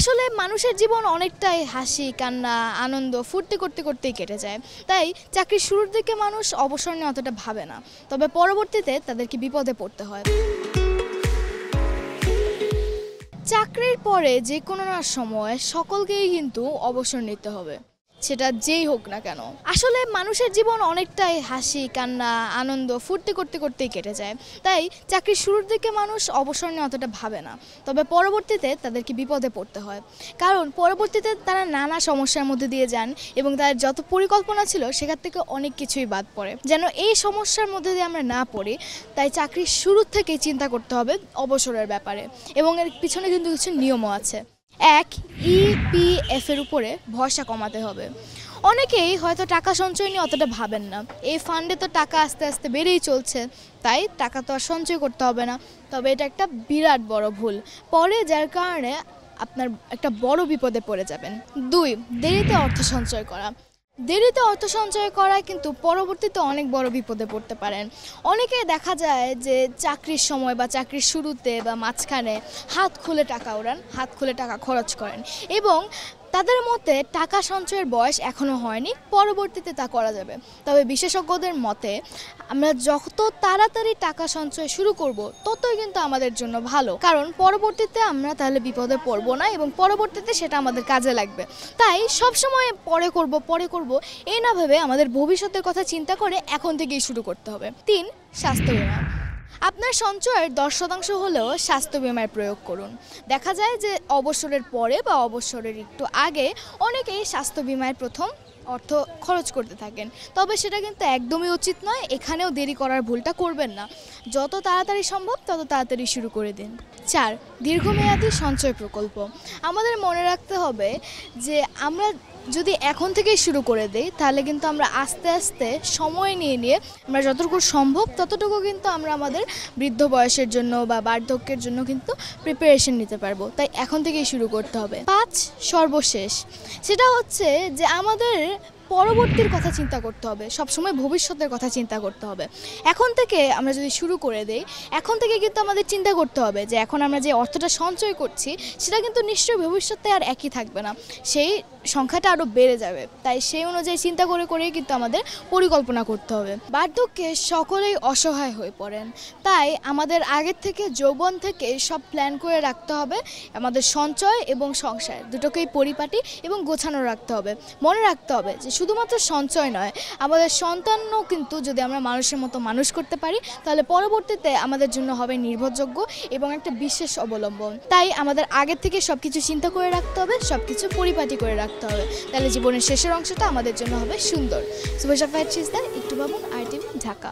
আসলে মানুষের জীবন অনেকটাই হাসি কান্না আনন্দ ফুর্তি করতে করতেই কেটে যায়। তাই চাকরির শুরুর দিকে মানুষ অবসর নিয়ে অতটা ভাবে না, তবে পরবর্তীতে তাদেরকে বিপদে পড়তে হয়। চাকরির পরে যে কোনো না সময় সকলকেই কিন্তু অবসর নিতে হবে, সেটা যেই হোক না কেন। আসলে মানুষের জীবন অনেকটাই হাসি কান্না আনন্দ ফুর্তি করতে করতেই কেটে যায়। তাই চাকরির শুরুর দিকে মানুষ অবসর নিয়ে অতটা ভাবে না, তবে পরবর্তীতে তাদেরকে বিপদে পড়তে হয়। কারণ পরবর্তীতে তারা নানা সমস্যার মধ্যে দিয়ে যান এবং তার যত পরিকল্পনা ছিল সেখান থেকে অনেক কিছুই বাদ পড়ে। যেন এই সমস্যার মধ্যে দিয়ে আমরা না পড়ি, তাই চাকরির শুরু থেকেই চিন্তা করতে হবে অবসরের ব্যাপারে, এবং এর পিছনে কিন্তু কিছু নিয়মও আছে। এক, ইপিএফ এর উপরে ভরসা কমাতে হবে। অনেকেই হয়তো টাকা সঞ্চয় নিয়ে অতটা ভাবেন না, এই ফান্ডে তো টাকা আস্তে আস্তে বেড়েই চলছে, তাই টাকা তো আর সঞ্চয় করতে হবে না। তবে এটা একটা বিরাট বড় ভুল, পরে যার কারণে আপনার একটা বড় বিপদে পড়ে যাবেন। দুই, দেরিতে অর্থ সঞ্চয় করা। দেরিতে অর্থ সঞ্চয় করা কিন্তু পরবর্তীতে অনেক বড় বিপদে পড়তে পারেন। অনেকে দেখা যায় যে চাকরির সময় বা চাকরির শুরুতে বা মাঝখানে হাত খুলে টাকা ওড়ান, হাত খুলে টাকা খরচ করেন, এবং তাদের মতে টাকা সঞ্চয়ের বয়স এখনও হয়নি, পরবর্তীতে তা করা যাবে। তবে বিশেষজ্ঞদের মতে আমরা যত তাড়াতাড়ি টাকা সঞ্চয় শুরু করব ততই কিন্তু আমাদের জন্য ভালো, কারণ পরবর্তীতে আমরা তাহলে বিপদে পড়ব না এবং পরবর্তীতে সেটা আমাদের কাজে লাগবে। তাই সবসময় পরে করব এই না ভেবে আমাদের ভবিষ্যতের কথা চিন্তা করে এখন থেকেই শুরু করতে হবে। তিন, স্বাস্থ্য বীমা। আপনার সঞ্চয়ের 10% হলেও স্বাস্থ্য বিমার প্রয়োগ করুন। দেখা যায় যে অবসরের পরে বা অবসরের একটু আগে অনেকেই স্বাস্থ্য বিমায় প্রথম অর্থ খরচ করতে থাকেন, তবে সেটা কিন্তু একদমই উচিত নয়। এখানেও দেরি করার ভুলটা করবেন না, যত তাড়াতাড়ি সম্ভব তত তাড়াতাড়ি শুরু করে দিন। 4, দীর্ঘমেয়াদী সঞ্চয় প্রকল্প। আমাদের মনে রাখতে হবে যে আমরা যদি এখন থেকেই শুরু করে দেই তাহলে কিন্তু আমরা আস্তে আস্তে সময় নিয়ে আমরা যতটুকু সম্ভব ততটুকু কিন্তু আমরা আমাদের বৃদ্ধ বয়সের জন্য বা বার্ধক্যের জন্য কিন্তু প্রিপারেশন নিতে পারবো। তাই এখন থেকেই শুরু করতে হবে। 5, সর্বশেষ, সেটা হচ্ছে যে আমাদের পরবর্তীর কথা চিন্তা করতে হবে, সবসময় ভবিষ্যতের কথা চিন্তা করতে হবে। এখন থেকে আমরা যদি শুরু করে দেই, এখন থেকে কিন্তু আমাদের চিন্তা করতে হবে যে এখন আমরা যে অর্থটা সঞ্চয় করছি সেটা কিন্তু নিশ্চয়ই ভবিষ্যতে আর একই থাকবে না, সেই সংখ্যাটা আরও বেড়ে যাবে। তাই সেই অনুযায়ী চিন্তা করেই কিন্তু আমাদের পরিকল্পনা করতে হবে। বার্ধক্যে সকলেই অসহায় হয়ে পড়েন, তাই আমাদের আগের থেকে যৌবন থেকে সব প্ল্যান করে রাখতে হবে। আমাদের সঞ্চয় এবং সংসার দুটোকেই পরিপাটি এবং গোছানো রাখতে হবে। মনে রাখতে হবে যে শুধুমাত্র সঞ্চয় নয়, আমাদের সন্তানও কিন্তু যদি আমরা মানুষের মতো মানুষ করতে পারি তাহলে পরবর্তীতে আমাদের জন্য হবে নির্ভরযোগ্য এবং একটা বিশেষ অবলম্বন। তাই আমাদের আগের থেকে সব কিছু চিন্তা করে রাখতে হবে, সব কিছু পরিপাটি করে রাখতে হবে, তাহলে জীবনের শেষের অংশটা আমাদের জন্য হবে সুন্দর। শুভ সকাল, একটু ভাবুন, RTV, ঢাকা।